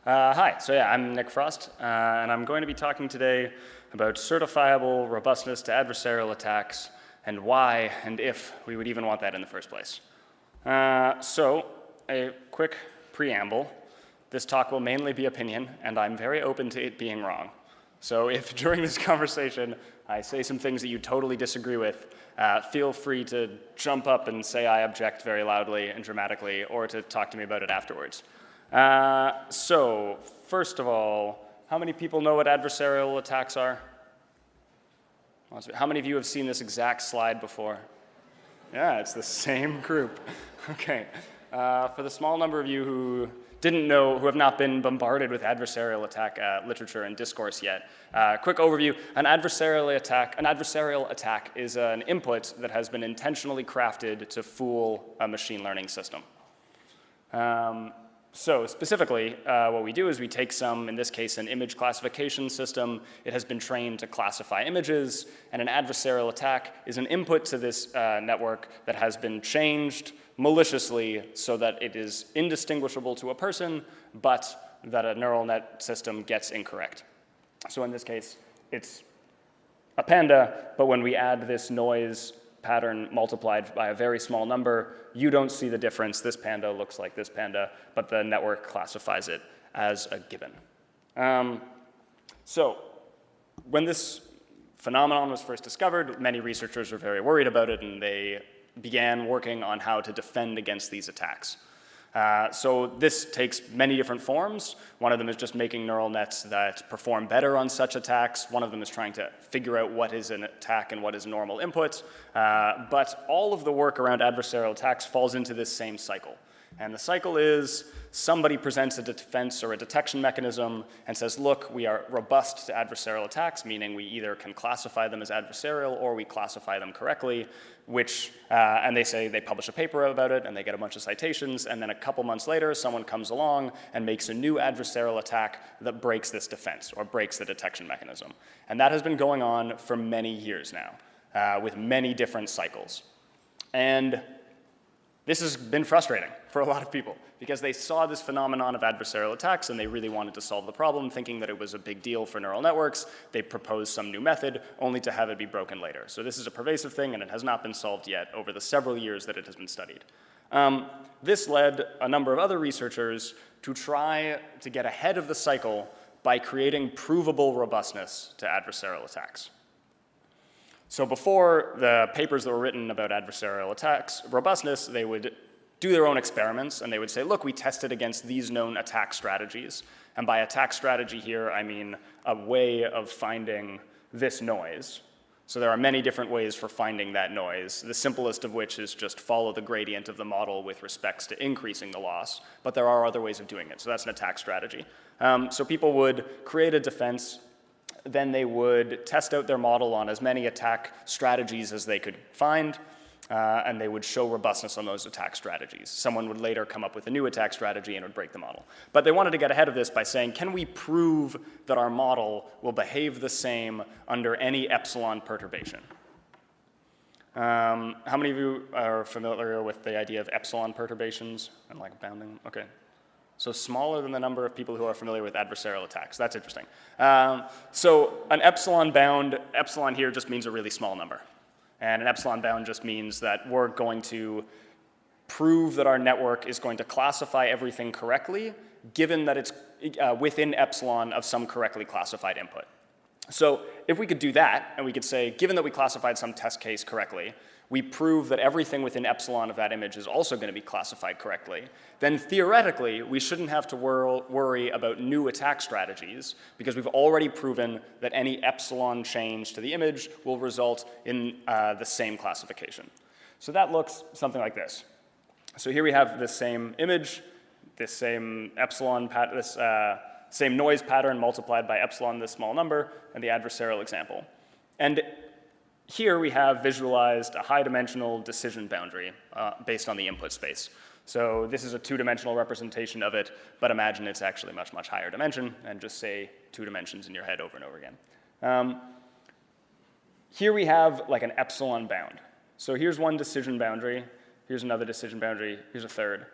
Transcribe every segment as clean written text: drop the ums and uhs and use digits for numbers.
Hi, I'm Nick Frosst, and I'm going to be talking today about certifiable robustness to adversarial attacks and why and if we would even want that in the first place. A quick preamble. This talk will mainly be opinion, and I'm very open to it being wrong. So if during this conversation I say some things that you totally disagree with, feel free to jump up and say I object very loudly and dramatically, or to talk to me about it afterwards. First of all, how many people know what adversarial attacks are? How many of you have seen this exact slide before? Yeah, it's the same group. Okay. For the small number of you who didn't know, who have not been bombarded with adversarial attack literature and discourse yet, quick overview. An adversarial attack is an input that has been intentionally crafted to fool a machine learning system. So specifically, what we do is we take in this case, an image classification system. It has been trained to classify images, and an adversarial attack is an input to this network that has been changed maliciously so that it is indistinguishable to a person, but that a neural net system gets incorrect. So in this case, it's a panda, but when we add this noise pattern multiplied by a very small number, you don't see the difference. This panda looks like this panda, but the network classifies it as a gibbon. So when this phenomenon was first discovered, many researchers were very worried about it, and they began working on how to defend against these attacks. So this takes many different forms. One of them is just making neural nets that perform better on such attacks. One of them is trying to figure out what is an attack and what is normal input. But all of the work around adversarial attacks falls into this same cycle. And the cycle is somebody presents a defense or a detection mechanism and says, look, we are robust to adversarial attacks, meaning we either can classify them as adversarial or we classify them correctly, and they publish a paper about it and they get a bunch of citations, and then a couple months later, someone comes along and makes a new adversarial attack that breaks this defense or breaks the detection mechanism. And that has been going on for many years now, with many different cycles. And this has been frustrating for a lot of people because they saw this phenomenon of adversarial attacks and they really wanted to solve the problem, thinking that it was a big deal for neural networks. They proposed some new method only to have it be broken later. So this is a pervasive thing, and it has not been solved yet over the several years that it has been studied. This led a number of other researchers to try to get ahead of the cycle by creating provable robustness to adversarial attacks. So before the papers that were written about adversarial attacks, robustness, they would do their own experiments, and they would say, look, we tested against these known attack strategies. And by attack strategy here, I mean a way of finding this noise. So there are many different ways for finding that noise, the simplest of which is just follow the gradient of the model with respects to increasing the loss. But there are other ways of doing it, so that's an attack strategy. So people would create a defense. Then they would test out their model on as many attack strategies as they could find, and they would show robustness on those attack strategies. Someone would later come up with a new attack strategy and it would break the model. But they wanted to get ahead of this by saying, can we prove that our model will behave the same under any epsilon perturbation? How many of you are familiar with the idea of epsilon perturbations and like bounding? Okay. So smaller than the number of people who are familiar with adversarial attacks. That's interesting. So an epsilon bound, epsilon here just means a really small number. And an epsilon bound just means that we're going to prove that our network is going to classify everything correctly, given that it's within epsilon of some correctly classified input. So if we could do that, and we could say, given that we classified some test case correctly, we prove that everything within epsilon of that image is also going to be classified correctly, then theoretically, we shouldn't have to worry about new attack strategies because we've already proven that any epsilon change to the image will result in the same classification. So that looks something like this. So here we have this same image, this same epsilon, same noise pattern multiplied by epsilon, this small number, and the adversarial example. And here we have visualized a high-dimensional decision boundary based on the input space. So this is a two-dimensional representation of it, but imagine it's actually much, much higher dimension, and just say 2 dimensions in your head over and over again. Here we have like an epsilon bound. So here's one decision boundary, here's another decision boundary, here's a third.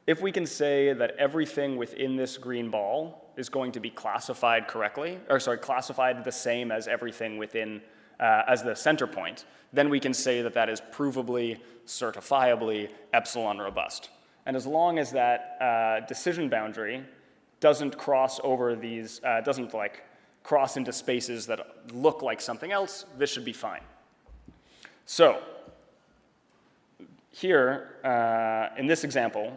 if we can say that everything within this green ball is going to be classified correctly, or sorry, classified the same as everything within, as the center point, then we can say that that is provably, certifiably epsilon robust. And as long as that decision boundary doesn't cross over these, doesn't like cross into spaces that look like something else, this should be fine. So here, in this example,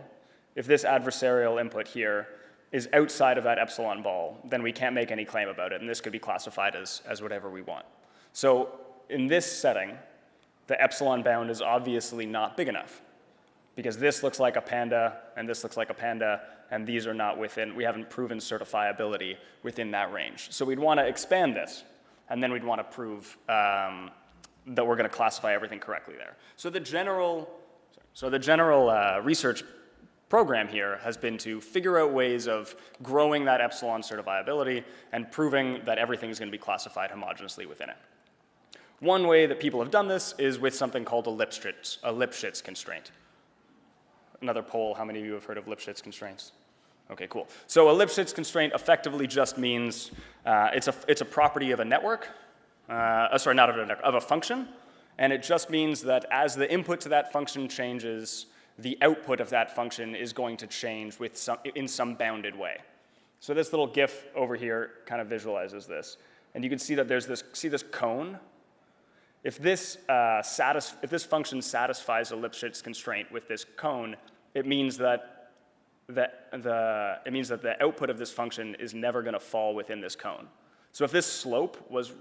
if this adversarial input here is outside of that epsilon ball, then we can't make any claim about it, and this could be classified as whatever we want. So in this setting, the epsilon bound is obviously not big enough, because this looks like a panda, and this looks like a panda, and these are not within, we haven't proven certifiability within that range. So we'd want to expand this, and then we'd want to prove that we're going to classify everything correctly there. So the general research program here has been to figure out ways of growing that epsilon certifiability and proving that everything is going to be classified homogeneously within it. One way that people have done this is with something called a Lipschitz constraint. Another poll, how many of you have heard of Lipschitz constraints? Okay, cool. So a Lipschitz constraint effectively just means it's a property of a network, sorry, not of a network, of a function, and it just means that as the input to that function changes, the output of that function is going to change in some bounded way. So this little GIF over here kind of visualizes this. And you can see that there's this cone. If this function satisfies a Lipschitz constraint with this cone, it means that the output of this function is never going to fall within this cone. So if this slope was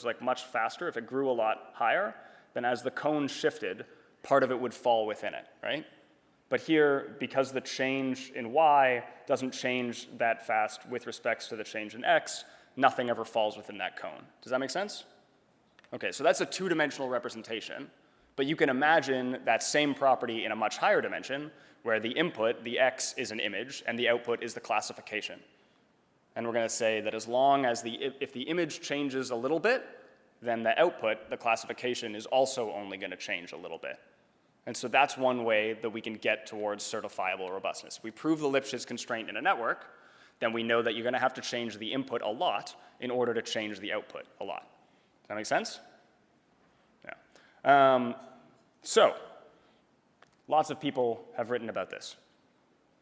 like much faster, if it grew a lot higher, then as the cone shifted, part of it would fall within it, right? But here, because the change in y doesn't change that fast with respect to the change in x, nothing ever falls within that cone. Does that make sense? Okay, so that's a two-dimensional representation, but you can imagine that same property in a much higher dimension, where the input, the x, is an image, and the output is the classification. And we're going to say that as long as if the image changes a little bit, then the output, the classification, is also only going to change a little bit. And so that's one way that we can get towards certifiable robustness. If we prove the Lipschitz constraint in a network, then we know that you're going to have to change the input a lot in order to change the output a lot. Does that make sense? Yeah. So lots of people have written about this.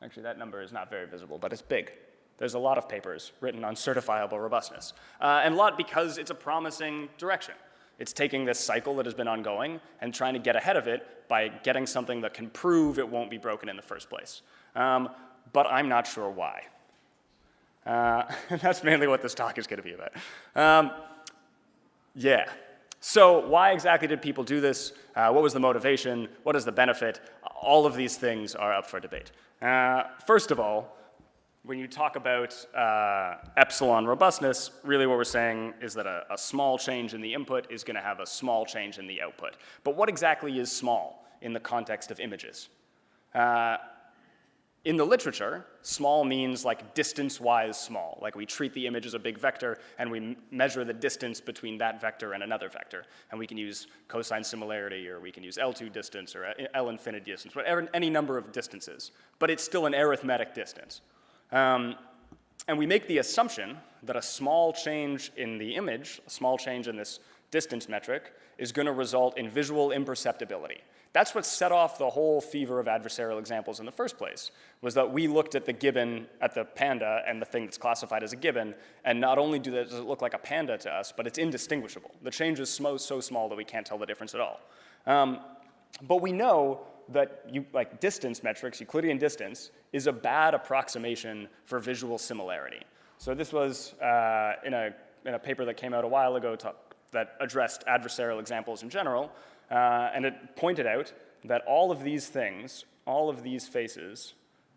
Actually, that number is not very visible, but it's big. There's a lot of papers written on certifiable robustness, and a lot because it's a promising direction. It's taking this cycle that has been ongoing and trying to get ahead of it by getting something that can prove it won't be broken in the first place. But I'm not sure why. That's mainly what this talk is going to be about. Yeah. So why exactly did people do this? What was the motivation? What is the benefit? All of these things are up for debate. First of all, when you talk about epsilon robustness, really what we're saying is that a small change in the input is going to have a small change in the output. But what exactly is small in the context of images? In the literature, small means like distance-wise small. Like we treat the image as a big vector, and we measure the distance between that vector and another vector. And we can use cosine similarity, or we can use L2 distance, or L infinity distance, whatever, any number of distances. But it's still an arithmetic distance. And we make the assumption that a small change in the image, a small change in this distance metric, is going to result in visual imperceptibility. That's what set off the whole fever of adversarial examples in the first place, was that we looked at the gibbon, at the panda, and the thing that's classified as a gibbon, and not only does it look like a panda to us, but it's indistinguishable. The change is so small that we can't tell the difference at all. But we know that distance metrics, Euclidean distance, is a bad approximation for visual similarity. So this was in a paper that came out a while ago that addressed adversarial examples in general, and it pointed out that all of these things, all of these faces,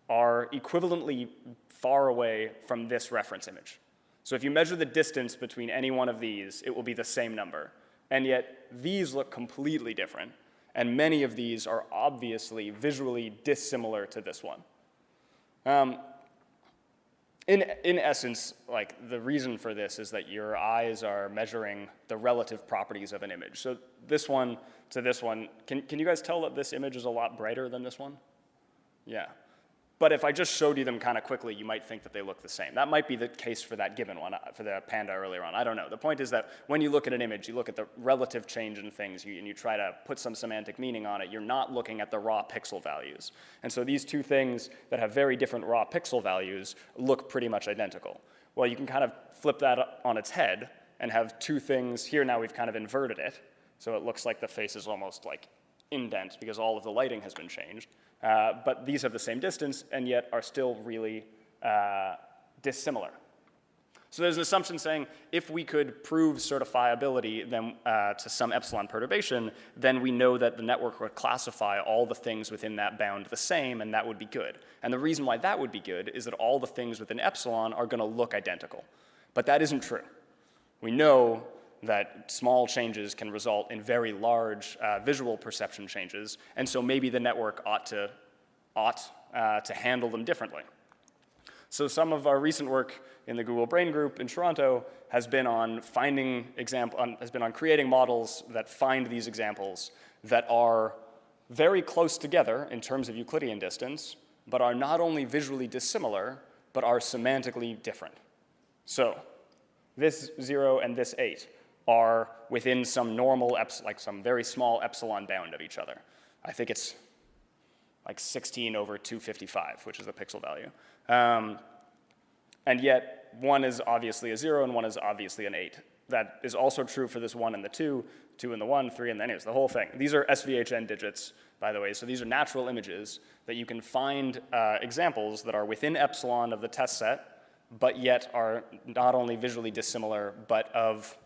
are equivalently far away from this reference image. So if you measure the distance between any one of these, it will be the same number. And yet these look completely different, and many of these are obviously visually dissimilar to this one. In essence, the reason for this is that your eyes are measuring the relative properties of an image. So this one to this one, can you guys tell that this image is a lot brighter than this one? Yeah. But if I just showed you them kind of quickly, you might think that they look the same. That might be the case for that gibbon one, for the panda earlier on. I don't know. The point is that when you look at an image, you look at the relative change in things, and you try to put some semantic meaning on it. You're not looking at the raw pixel values. And so these two things that have very different raw pixel values look pretty much identical. Well, you can kind of flip that on its head and have two things. Here now we've kind of inverted it, so it looks like the face is almost like indent because all of the lighting has been changed. But these have the same distance and yet are still really dissimilar. So there's an assumption saying if we could prove certifiability then, to some epsilon perturbation, then we know that the network would classify all the things within that bound the same, and that would be good. And the reason why that would be good is that all the things within epsilon are going to look identical. But that isn't true. We know that small changes can result in very large visual perception changes, and so maybe the network ought to handle them differently. So some of our recent work in the Google Brain Group in Toronto has been on creating models that find these examples that are very close together in terms of Euclidean distance, but are not only visually dissimilar, but are semantically different. So this 0 and this 8 are within some normal, like some very small epsilon bound of each other. I think it's like 16 over 255, which is the pixel value. And yet, one is obviously a 0 and one is obviously an 8. That is also true for this 1 and the 2, 2 and the 1, 3 and the anyways, the whole thing. These are SVHN digits, by the way, so these are natural images that you can find examples that are within epsilon of the test set, but yet are not only visually dissimilar, but of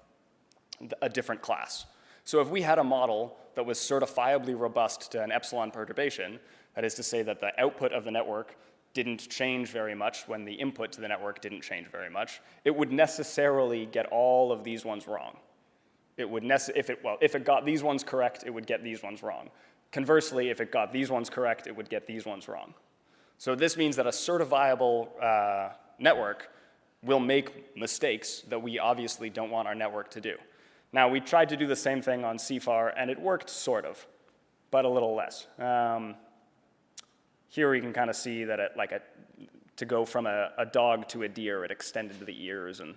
a different class. So if we had a model that was certifiably robust to an epsilon perturbation, that is to say that the output of the network didn't change very much when the input to the network didn't change very much, it would necessarily get all of these ones wrong. It would if it got these ones correct, it would get these ones wrong. Conversely, if it got these ones correct, it would get these ones wrong. So this means that a certifiable network will make mistakes that we obviously don't want our network to do. Now, we tried to do the same thing on CFAR, and it worked sort of, but a little less. Here we can kind of see that to go from a dog to a deer, it extended the ears and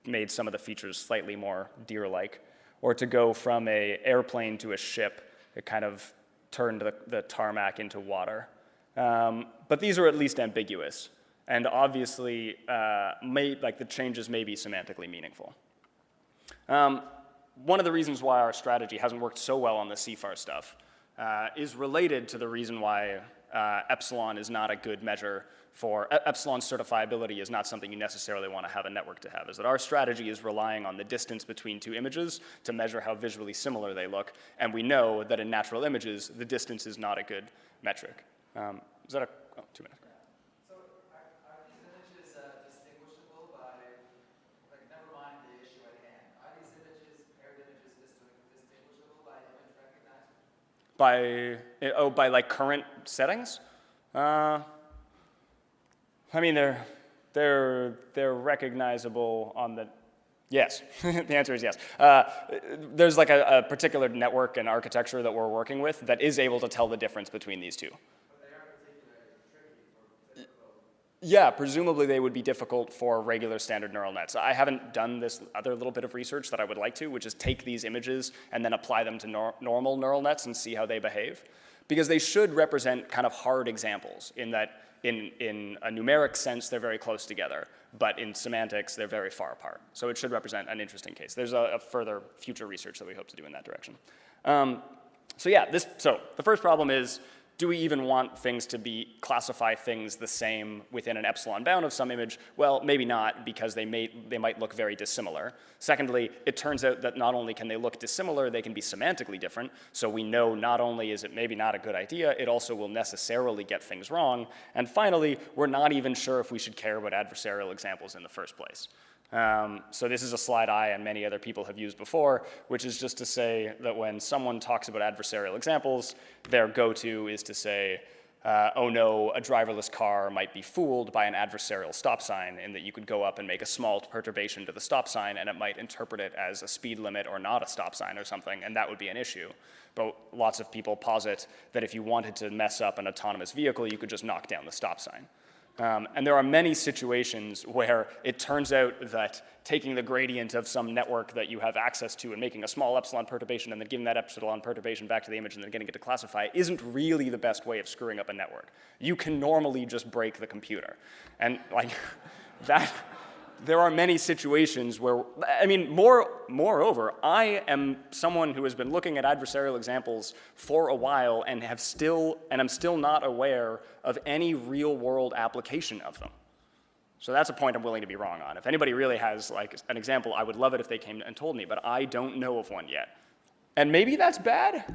made some of the features slightly more deer-like. Or to go from an airplane to a ship, it kind of turned the tarmac into water. But these are at least ambiguous, and obviously the changes may be semantically meaningful. One of the reasons why our strategy hasn't worked so well on the CFAR stuff is related to the reason why epsilon is not a good measure for, epsilon certifiability is not something you necessarily want to have a network to have, is that our strategy is relying on the distance between two images to measure how visually similar they look, and we know that in natural images, the distance is not a good metric. Is that 2 minutes? So are these images distinguishable by, never mind the issue at hand, are these images, paired images, distinguishable by image recognition? By like current settings? I mean, they're recognizable on the, yes, the answer is yes. There's like a particular network and architecture that we're working with that is able to tell the difference between these two. But they are particularly tricky for typical. Yeah, presumably they would be difficult for regular standard neural nets. I haven't done this other little bit of research that I would like to, which is take these images and then apply them to normal neural nets and see how they behave. Because they should represent kind of hard examples in that in a numeric sense, they're very close together, but in semantics, they're very far apart. So it should represent an interesting case. There's a further future research that we hope to do in that direction. So the first problem is, do we even want things to classify things the same within an epsilon bound of some image? Well, maybe not, because they might look very dissimilar. Secondly, it turns out that not only can they look dissimilar, they can be semantically different. So we know not only is it maybe not a good idea, it also will necessarily get things wrong. And finally, we're not even sure if we should care about adversarial examples in the first place. So this is a slide I and many other people have used before, which is just to say that when someone talks about adversarial examples, their go-to is to say, oh no, a driverless car might be fooled by an adversarial stop sign, in that you could go up and make a small perturbation to the stop sign and it might interpret it as a speed limit or not a stop sign or something, and that would be an issue. But lots of people posit that if you wanted to mess up an autonomous vehicle, you could just knock down the stop sign. And there are many situations where it turns out that taking the gradient of some network that you have access to and making a small epsilon perturbation and then giving that epsilon perturbation back to the image and then getting it to classify isn't really the best way of screwing up a network. You can normally just break the computer. And like that, there are many situations where, I mean, moreover, I am someone who has been looking at adversarial examples for a while and I'm still not aware of any real-world application of them. So that's a point I'm willing to be wrong on. If anybody really has like an example, I would love it if they came and told me, but I don't know of one yet. And maybe that's bad?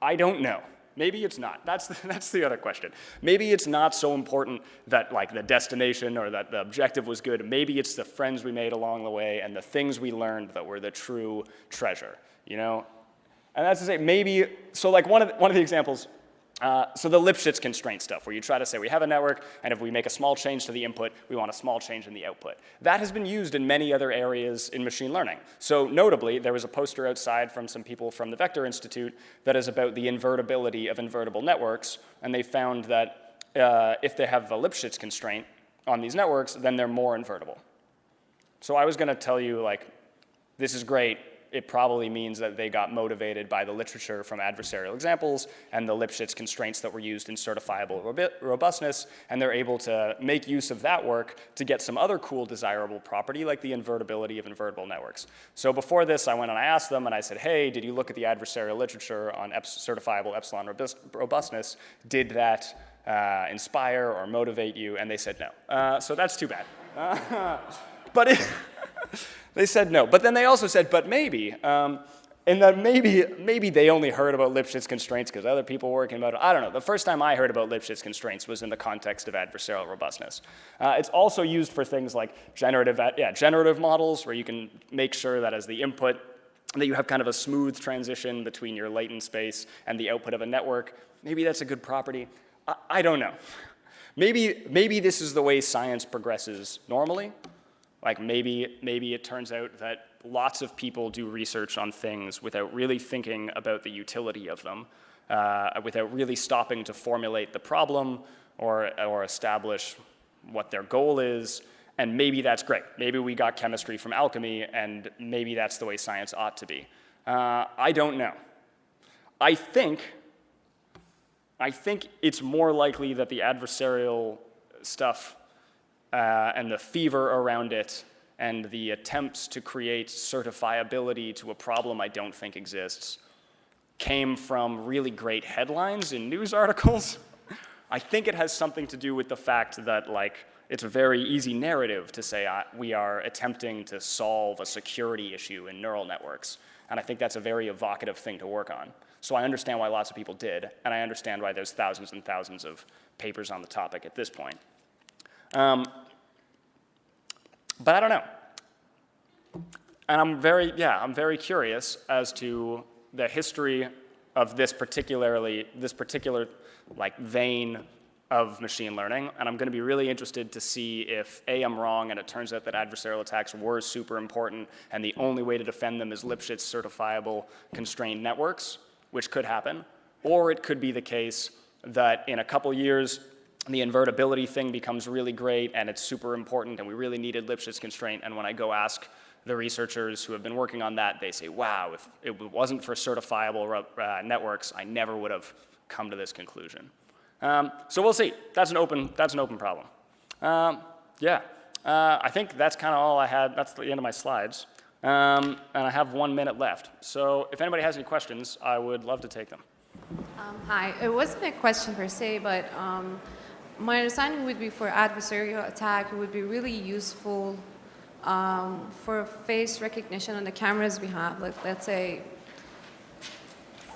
I don't know. Maybe it's not. That's the other question. Maybe it's not so important that like the destination or that the objective was good. Maybe it's the friends we made along the way and the things we learned that were the true treasure, you know? And that's to say, maybe, so like one of the examples, so the Lipschitz constraint stuff, where you try to say we have a network, and if we make a small change to the input, we want a small change in the output. That has been used in many other areas in machine learning. So notably, there was a poster outside from some people from the Vector Institute that is about the invertibility of invertible networks, and they found that if they have a Lipschitz constraint on these networks, then they're more invertible. So I was going to tell you, like, this is great. It probably means that they got motivated by the literature from adversarial examples and the Lipschitz constraints that were used in certifiable robustness, and they're able to make use of that work to get some other cool desirable property like the invertibility of invertible networks. So before this, I went and I asked them and I said, hey, did you look at the adversarial literature on certifiable epsilon robustness? Did that inspire or motivate you? And they said no. So that's too bad. They said no, but then they also said, but maybe, and that maybe they only heard about Lipschitz constraints because other people were working about it. I don't know. The first time I heard about Lipschitz constraints was in the context of adversarial robustness. It's also used for things like generative models, where you can make sure that as the input, that you have kind of a smooth transition between your latent space and the output of a network. Maybe that's a good property. I don't know. Maybe this is the way science progresses normally. Like maybe it turns out that lots of people do research on things without really thinking about the utility of them, without really stopping to formulate the problem or establish what their goal is, and maybe that's great. Maybe we got chemistry from alchemy, and maybe that's the way science ought to be. I don't know. I think it's more likely that the adversarial stuff and the fever around it and the attempts to create certifiability to a problem I don't think exists came from really great headlines in news articles. I think it has something to do with the fact that like it's a very easy narrative to say we are attempting to solve a security issue in neural networks. And I think that's a very evocative thing to work on. So I understand why lots of people did, and I understand why there's thousands and thousands of papers on the topic at this point. But I don't know. And I'm very curious as to the history of this particular like vein of machine learning, and I'm going to be really interested to see if A, I'm wrong and it turns out that adversarial attacks were super important and the only way to defend them is Lipschitz certifiable constrained networks, which could happen, or it could be the case that in a couple years the invertibility thing becomes really great and it's super important and we really needed Lipschitz constraint, and when I go ask the researchers who have been working on that, they say, wow, if it wasn't for certifiable networks, I never would have come to this conclusion. So we'll see. That's an open problem. I think that's kind of all I had. That's the end of my slides. And I have 1 minute left. So if anybody has any questions, I would love to take them. Hi. It wasn't a question per se, but my understanding would be for adversarial attack, it would be really useful for face recognition on the cameras we have. Like, let's say,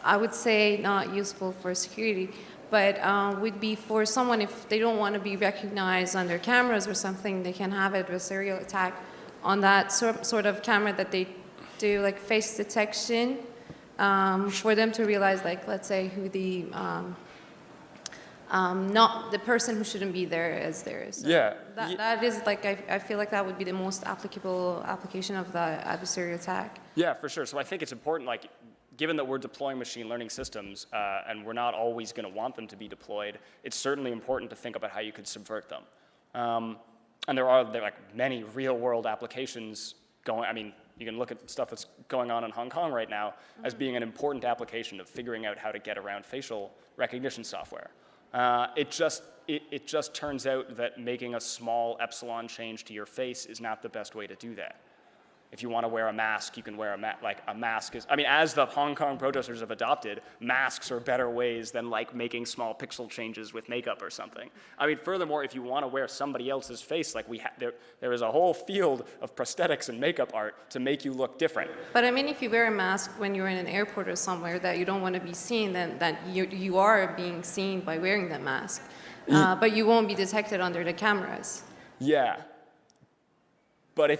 I would say not useful for security, but would be for someone if they don't want to be recognized on their cameras or something, they can have adversarial attack on that sort of camera that they do, like face detection, for them to realize, like, let's say who the not the person who shouldn't be there is there. So Yeah. that is like, I feel like that would be the most applicable application of the adversarial attack. Yeah, for sure. So I think it's important, like, given that we're deploying machine learning systems and we're not always going to want them to be deployed, it's certainly important to think about how you could subvert them. And there are like many real-world applications going. I mean, you can look at stuff that's going on in Hong Kong right now as being an important application of figuring out how to get around facial recognition software. It just turns out that making a small epsilon change to your face is not the best way to do that. If you want to wear a mask, you can wear a mask is, I mean, as the Hong Kong protesters have adopted, masks are better ways than like making small pixel changes with makeup or something. I mean, furthermore, if you want to wear somebody else's face, like there is a whole field of prosthetics and makeup art to make you look different. But I mean, if you wear a mask when you're in an airport or somewhere that you don't want to be seen, then you are being seen by wearing that mask. But you won't be detected under the cameras. Yeah. But I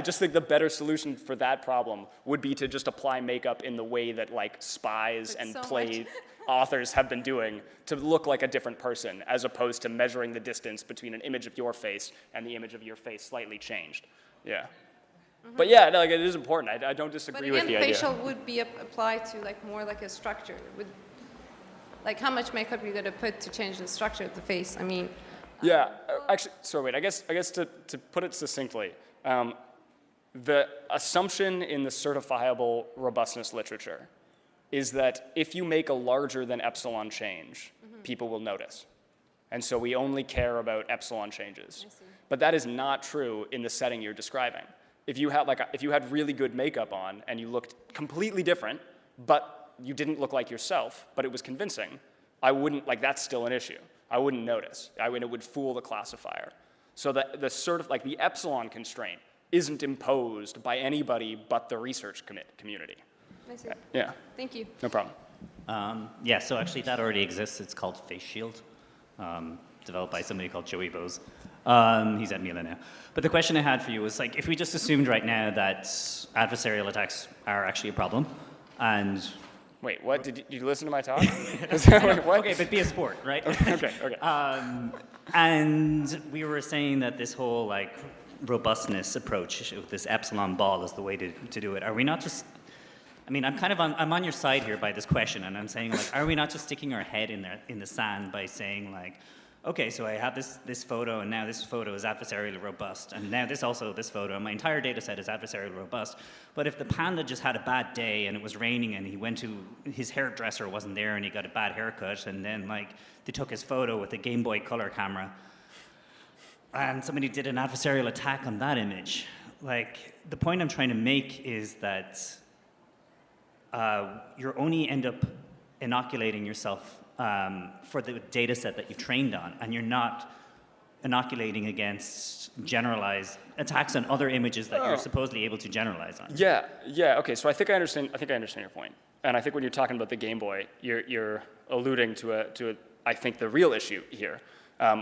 just think the better solution for that problem would be to just apply makeup in the way that like spies and so play authors have been doing to look like a different person, as opposed to measuring the distance between an image of your face and the image of your face slightly changed. Yeah. But yeah, no, like, it is important. I don't disagree with the idea. But again, facial would be applied to like more like a structure. Like how much makeup you're going to put to change the structure of the face. I mean. Yeah, actually, so wait, I guess to put it succinctly, the assumption in the certifiable robustness literature is that if you make a larger than epsilon change, people will notice. And so we only care about epsilon changes. But that is not true in the setting you're describing. If you had really good makeup on and you looked completely different, but you didn't look like yourself, but it was convincing, I wouldn't, like, that's still an issue. I wouldn't notice. It would fool the classifier. So the epsilon constraint isn't imposed by anybody but the research community. I see. Yeah. Thank you. No problem. Yeah, so actually that already exists. It's called Face Shield, developed by somebody called Joey Bose. He's at Mila now. But the question I had for you was, like, if we just assumed right now that adversarial attacks are actually a problem, and wait, what? Did you listen to my talk? What? Okay, but be a sport, right? Okay. And we were saying that this whole like robustness approach with this epsilon ball is the way to do it. Are we not just? I mean, I'm on your side here by this question, and I'm saying, like, are we not just sticking our head in the sand by saying, like, okay, so I have this photo, and now this photo is adversarially robust, and now this photo, and my entire data set is adversarially robust. But if the panda just had a bad day and it was raining and he went to his hairdresser wasn't there and he got a bad haircut, and then like they took his photo with a Game Boy Color camera, and somebody did an adversarial attack on that image, like the point I'm trying to make is that you only end up inoculating yourself for the data set that you've trained on, and you're not inoculating against generalized attacks on other images that you're supposedly able to generalize on. Yeah. Okay. So I think I understand your point, and I think when you're talking about the Game Boy, you're alluding to I think the real issue here,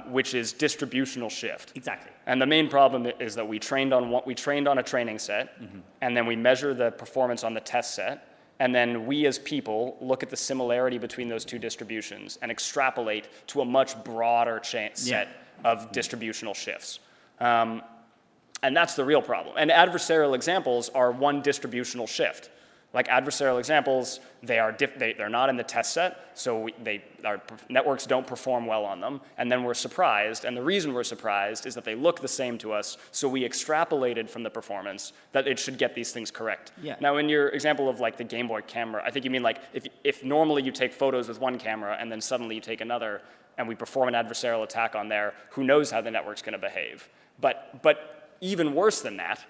which is distributional shift. Exactly. And the main problem is that we trained on a training set, and then we measure the performance on the test set. And then we as people look at the similarity between those two distributions and extrapolate to a much broader set of distributional shifts. And that's the real problem. And adversarial examples are one distributional shift. Like adversarial examples, they're not in the test set, so our networks don't perform well on them, and then we're surprised, and the reason we're surprised is that they look the same to us, so we extrapolated from the performance that it should get these things correct. Yeah. Now, in your example of like the Game Boy camera, I think you mean like if normally you take photos with one camera and then suddenly you take another, and we perform an adversarial attack on there, who knows how the network's going to behave? But even worse than that,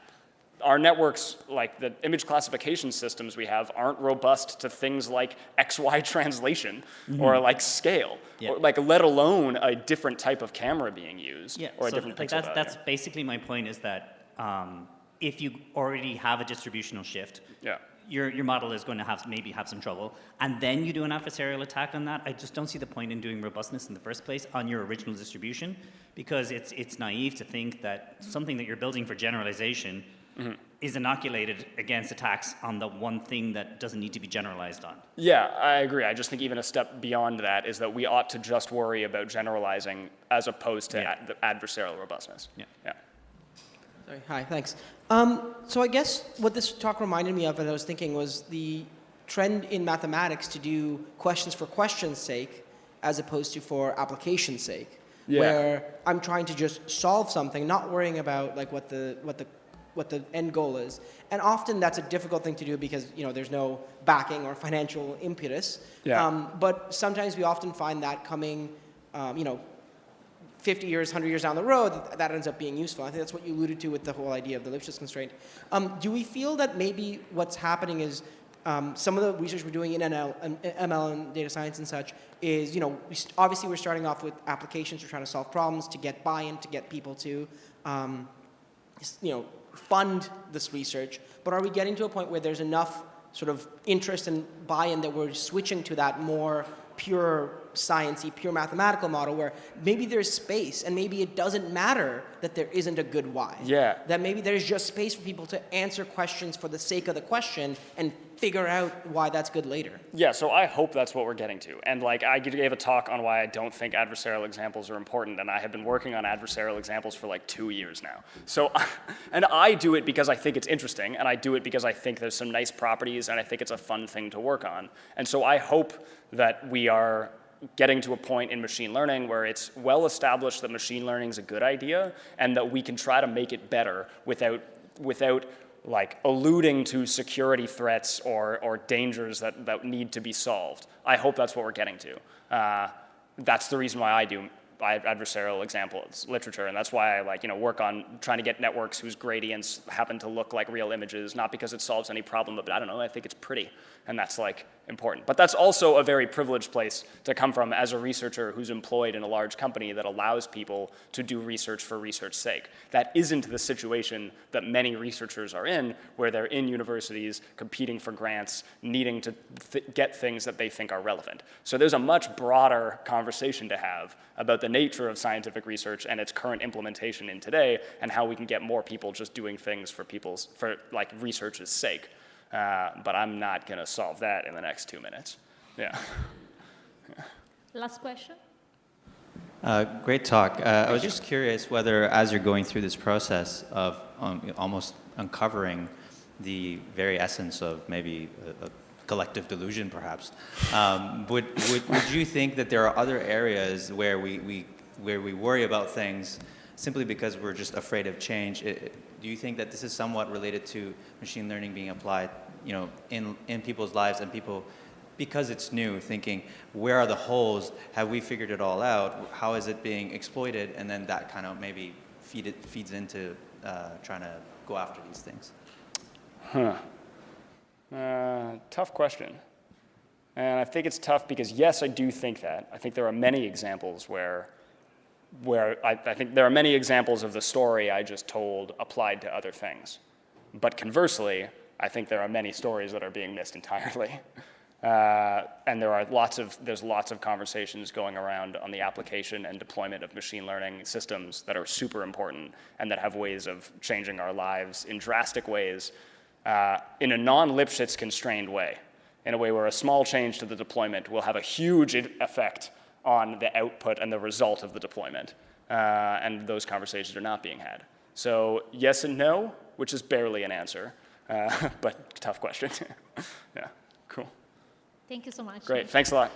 our networks, like the image classification systems we have, aren't robust to things like XY translation or like scale, or like let alone a different type of camera being used or a different pixel value. That's basically my point, is that if you already have a distributional shift, your model is going to maybe have some trouble, and then you do an adversarial attack on that. I just don't see the point in doing robustness in the first place on your original distribution, because it's naive to think that something that you're building for generalization is inoculated against attacks on the one thing that doesn't need to be generalized on. Yeah, I agree. I just think even a step beyond that is that we ought to just worry about generalizing as opposed to the adversarial robustness. Yeah. Yeah. Sorry. Hi, thanks. So I guess what this talk reminded me of, and I was thinking, was the trend in mathematics to do questions for question's sake as opposed to for application's sake. Yeah. Where I'm trying to just solve something, not worrying about like what the end goal is. And often that's a difficult thing to do because there's no backing or financial impetus. Yeah. But sometimes we often find that coming 50 years, 100 years down the road, that ends up being useful. I think that's what you alluded to with the whole idea of the Lipschitz constraint. Do we feel that maybe what's happening is some of the research we're doing in ML and data science and such is, obviously we're starting off with applications, we're trying to solve problems, to get buy-in, to get people to, fund this research. But are we getting to a point where there's enough sort of interest and buy-in that we're switching to that more pure sciencey, pure mathematical model where maybe there's space and maybe it doesn't matter that there isn't a good why. Yeah. That maybe there's just space for people to answer questions for the sake of the question and figure out why that's good later. Yeah, so I hope that's what we're getting to. And I gave a talk on why I don't think adversarial examples are important, and I have been working on adversarial examples for 2 years now. So, and I do it because I think it's interesting, and I do it because I think there's some nice properties, and I think it's a fun thing to work on. And so I hope that we are getting to a point in machine learning where it's well established that machine learning is a good idea, and that we can try to make it better without alluding to security threats or dangers that need to be solved. I hope that's what we're getting to. That's the reason why I do adversarial examples literature, and that's why I work on trying to get networks whose gradients happen to look like real images, not because it solves any problem, but I don't know, I think it's pretty, and that's important. But that's also a very privileged place to come from as a researcher who's employed in a large company that allows people to do research for research's sake. That isn't the situation that many researchers are in, where they're in universities competing for grants, needing to get things that they think are relevant. So there's a much broader conversation to have about the nature of scientific research and its current implementation in today, and how we can get more people just doing things for research's sake. But I'm not going to solve that in the next 2 minutes. Yeah. Last question. Great talk. I was just curious whether, as you're going through this process of almost uncovering the very essence of maybe a collective delusion, perhaps, would you think that there are other areas where we worry about things simply because we're just afraid of change? Do you think that this is somewhat related to machine learning being applied, in people's lives, and people, because it's new, thinking, where are the holes? Have we figured it all out? How is it being exploited? And then that kind of maybe feeds into trying to go after these things. Tough question. And I think it's tough because, yes, I do think that. I think there are many examples where I think there are many examples of the story I just told applied to other things. But conversely, I think there are many stories that are being missed entirely. And there's lots of conversations going around on the application and deployment of machine learning systems that are super important and that have ways of changing our lives in drastic ways, in a non-Lipschitz constrained way, in a way where a small change to the deployment will have a huge effect on the output and the result of the deployment. And those conversations are not being had. So yes and no, which is barely an answer, but tough question. Yeah, cool. Thank you so much. Great, thanks a lot.